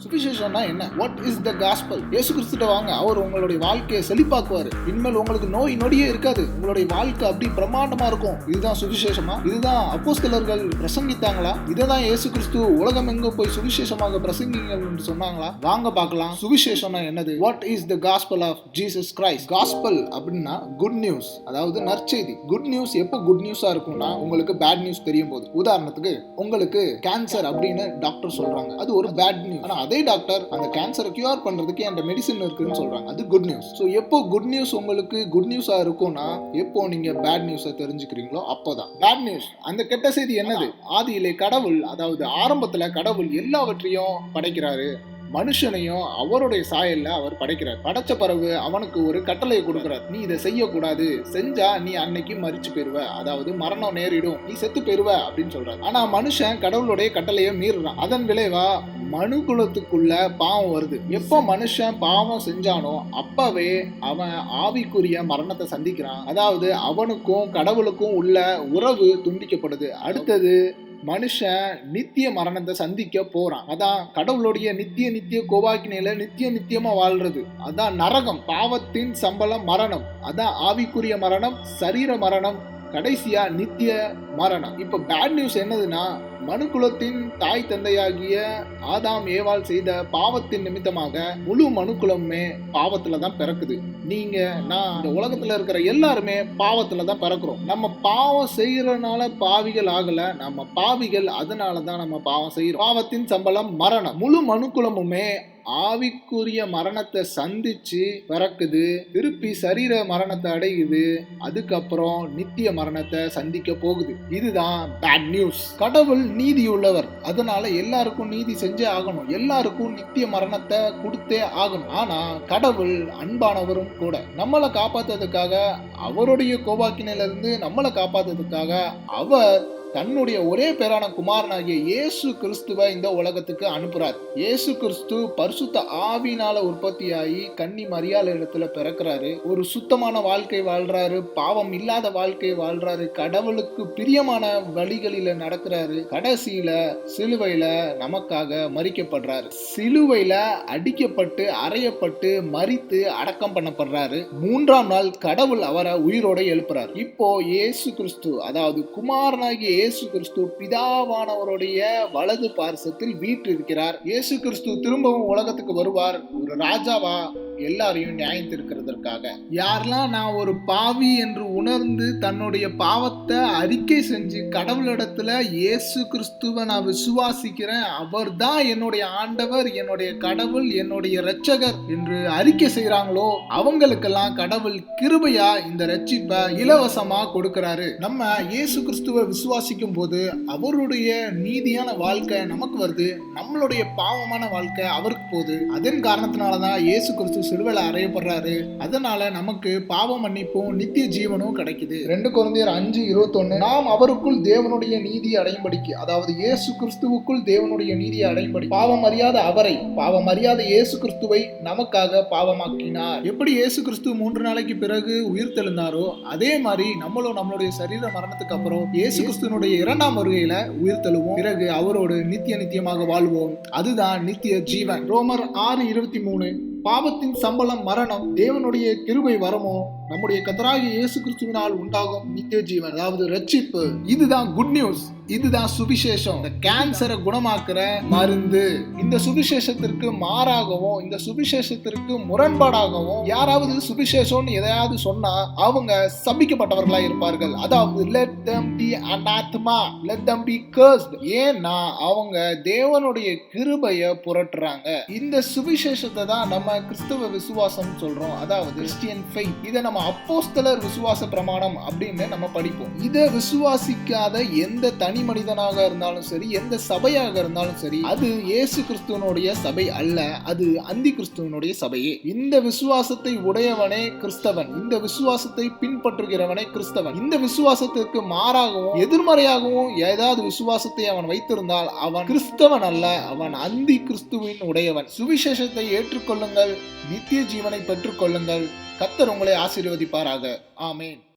சுவிசேஷம்னா என்ன? What is the gospel? இயேசு கிறிஸ்துட்ட வாங்க, அவர் உங்களுடைய வாழ்க்கையை செழிப்பாக்குவாரு. இனிமேல் உங்களுக்கு நோய் நொடியே இருக்காது. உங்களுடைய வாழ்க்கை அப்படி பிரம்மாண்டமா இருக்கும். இதுதான் சுவிசேஷமா? இதுதான் அப்போஸ்தலர்கள் பிரசங்கித்தாங்களா? இதுதான் இயேசு கிறிஸ்து உலகம் எங்கும் போய் சுவிசேஷமாக பிரசங்கிங்கள் என்று சொன்னாங்களா? வாங்க பார்க்கலாம், சுவிசேஷம்னா என்னது? What is the gospel of Jesus Christ? Gospel அப்படின்னா குட் நியூஸ், அதாவது நற்செய்தி. குட் நியூஸ் எப்போ குட் நியூஸா இருக்கும்னா உங்களுக்கு பேட் நியூஸ் தெரியும் போது. உதாரணத்துக்கு உங்களுக்கு கேன்சர் அப்படின்னு டாக்டர் சொல்றாங்க, அது ஒரு பேட் நியூஸ். ஆனா அதே டாக்டர் அந்த கேன்சரை கியூர் பண்றதுக்கு அந்த மெடிசின் இருக்குன்னு சொல்றாங்க, அது குட் நியூஸ். சோ எப்போ குட் நியூஸ் உங்களுக்கு குட் நியூஸா இருக்கும்னா எப்போ நீங்க பேட் நியூஸை தெரிஞ்சுக்கிறீங்களோ அப்போதான். பேட் நியூஸ், அந்த கெட்ட செய்தி என்னது? ஆதியிலே கடவுள், அதாவது ஆரம்பத்துல கடவுள் எல்லாவற்றையும் படைக்கிறாரு. மனுஷனையும் அவருடைய சாயல்ல அவர் படைக்கிறார். படைச்ச பிறகு அவனுக்கு ஒரு கட்டளையை கொடுக்கிறார், நீ இதை செய்யக்கூடாது, செஞ்சா நீ அன்னைக்கு மரிச்சு போயிருவ, அதாவது மரணம் நேரிடும், நீ செத்து போயிருவ அப்படின்னு சொல்றாரு. ஆனா மனுஷன் கடவுளுடைய கட்டளையை மீறுறான். அதன் விளைவா மனு குலத்துக்குள்ள பாவம் வருது. எப்போ மனுஷன் பாவம் செஞ்சானோ அப்பவே அவன் ஆவிக்குரிய மரணத்தை சந்திக்கிறான். அதாவது அவனுக்கும் கடவுளுக்கும் உள்ள உறவு துண்டிக்கப்படுது. அடுத்தது மனுஷன் நித்திய மரணத்தை சந்திக்க போறான். அதான் கடவுளுடைய நித்திய கோபாக்கினையில நித்தியமா வாழ்றது. அதான் நரகம். பாவத்தின் சம்பளம் மரணம். அதான் ஆவிக்குரிய மரணம், சரீர மரணம், கடைசியா நித்திய மரணம். இப்ப பேட் நியூஸ் என்னதுன்னா, மனு குலத்தின் தாய் தந்தையாகிய ஆதாம் ஏவாள் செய்த பாவத்தின் நிமித்தமாக முழு மனுக்குலமே பாவத்துல தான் பிறக்குது. நீங்க, நான், இந்த உலகத்துல இருக்கிற எல்லாருமே பாவத்துல தான் பிறக்கிறோம். நம்ம பாவம் செய்யறதுனால பாவிகள் ஆகல, நம்ம பாவிகள் அதனாலதான் நம்ம பாவம் செய்யறோம். பாவத்தின் சம்பளம் மரணம். முழு மனுக்குலமுமே ஆவிக்குரிய மரணத்தை சந்திச்சு பிறக்குது, திருப்பி சரீர மரணத்தை அடையுது, அதுக்கப்புறம் நித்திய மரணத்தை சந்திக்க போகுது. இதுதான் பேட் நியூஸ். கடவுள் நீதி உள்ளவர், அதனால எல்லாருக்கும் நீதி செஞ்சே ஆகணும், எல்லாருக்கும் நித்திய மரணத்தை கொடுத்தே ஆகணும். ஆனா கடவுள் அன்பானவரும் கூட. நம்மளை காப்பாத்துறதுக்காக, அவருடைய கோபாக்கினையில இருந்து நம்மளை காப்பாத்துறதுக்காக அவர் தன்னுடைய ஒரே பேரான குமாரனாகிய இயேசு கிறிஸ்துவை இந்த உலகத்துக்கு அனுப்புறார். இயேசு கிறிஸ்து பரிசுத்த ஆவியினால உற்பத்தியாகி கன்னி மரியாள் இடத்துல பிறக்கிறாரு. ஒரு சுத்தமான வாழ்க்கை வாழ்றாரு, பாவம் இல்லாத வாழ்க்கை வாழ்றாரு, கடவுளுக்கு பிரியமான வழிகளில நடக்கிறாரு. கடைசியில சிலுவையில நமக்காக மரிக்கப்படுறாரு. சிலுவையில அடிக்கப்பட்டு அறையப்பட்டு மரித்து அடக்கம் பண்ணப்படுறாரு. 3ஆம் நாள் கடவுள் அவரை உயிரோட எழுப்புறாரு. இப்போ இயேசு கிறிஸ்து, அதாவது குமாரனாகிய இயேசு கிறிஸ்து பிதாவானவருடைய வலது பார்சத்தில் வீற்றிருக்கிறார். இயேசு கிறிஸ்து திரும்பவும் உலகத்துக்கு வருவார், ஒரு ராஜாவா எல்லாரையும் நியாயம் தீர்க்கிறதற்காக. யாரெல்லாம் நான் ஒரு பாவி என்று உணர்ந்து தன்னுடைய பாவத்தை அறிக்கை செஞ்சு கடவுளிடத்துல இயேசு கிறிஸ்துவை நான் விசுவாசிக்கிறேன், அவர் தான் என்னுடைய ஆண்டவர், என்னுடைய கடவுள், என்னுடைய இரட்சகர் என்று அறிக்கை செய்யறாங்களோ அவங்களுக்கெல்லாம் கடவுள் கிருபையா இந்த ரட்சிப்பை இலவசமா கொடுக்கிறாரு. நம்ம இயேசு கிறிஸ்துவை விசுவாசிக்கும் போது அவருடைய நீதியான வாழ்க்கை நமக்கு வருது, நம்மளுடைய பாவமான வாழ்க்கை அவருக்கு போகுது. அதன் காரணத்தினாலதான் இயேசு கிறிஸ்து சிலுவையில அறையப்படுறாரு. அதனால நமக்கு பாவ மன்னிப்பும் நித்திய ஜீவனும் கிடைக்குது. 2 கொரிந்தியர் 5:21, நாம் அவருக்குள் தேவனுடைய நீதியை அடையும்படிக்கு, அதாவது இயேசு கிறிஸ்துவுக்குள் தேவனுடைய நீதியை அடையும்படி பாவம் அறியாத அவரை, பாவம் அறியாத இயேசு கிறிஸ்துவை நமக்காக பாவமாக்கினார். எப்படி இயேசு கிறிஸ்து 3 நாளைக்கு பிறகு உயிர் தெழுந்தாரோ அதே மாதிரி நம்மளும் நம்மளுடைய சரீர மரணத்துக்கு அப்புறம் இயேசு கிறிஸ்துனுடைய 2ஆம் வருகையில உயிர் தெழுவோம். பிறகு அவரோடு நித்தியமாக வாழ்வோம். அதுதான் நித்திய ஜீவன். ரோமர் 6:23, பாவத்தின் சம்பளம் மரணம், தேவனுடைய கிருபை வரமோ நம்முடைய கர்த்தராகிய இயேசு கிறிஸ்துவினால் உண்டாகும் நித்திய ஜீவன், அதாவது ரட்சிப்பு. இதுதான் குட் நியூஸ், இதுதான் சுவிசேஷம், இந்த கேன்சரை குணமாக்குற மருந்து. இந்த சுவிசேஷத்திற்கு மாறாகவும் இந்த சுவிசேஷத்திற்கு முரண்பாடாகவும் யாராவது சுவிசேஷம் எதையாவது சொன்னா அவங்க சபிக்கப்பட்டவர்களா இருப்பார்கள். அதாவது let them be anathema, let them be cursed. ஏன்னா அவங்க தேவனுடைய கிருபையை புரட்டுறாங்க. இந்த சுவிசேஷத்தை தான் நம்ம கிறிஸ்தவ விசுவாசம் சொல்றோம், அதாவது கிறிஸ்டியன் ஃபெய்த். இதை நம்ம அப்போஸ்தலர் விசுவாச பிரமாணம் அப்படின்னு நம்ம படிப்போம். இதை விசுவாசிக்காத எந்த தனி மனிதனாக இருந்தாலும் சரி, எந்த சபையாக இருந்தாலும் சரி, அது இயேசு கிறிஸ்துவனுடைய சபை அல்ல, அது அந்தி கிறிஸ்துவனுடைய சபையே. இந்த விசுவாசத்தை உடையவனே கிறிஸ்தவன், இந்த விசுவாசத்தை பின்பற்றுகிறவனே கிறிஸ்தவன். இந்த விசுவாசத்திற்கு மாறாகவும் எதிர்மறையாகவும் ஏதாவது விசுவாசத்தை அவன் வைத்திருந்தால் அவன் கிறிஸ்தவன் அல்ல, அவன் அந்தி கிறிஸ்துவின் உடையவன். சுவிசேஷத்தை ஏற்றுக்கொள்ளுங்கள், நித்திய ஜீவனை பெற்றுக் கொள்ளுங்கள். கர்த்தர் உங்களை ஆசீர்வதிப்பாராக. ஆமென்.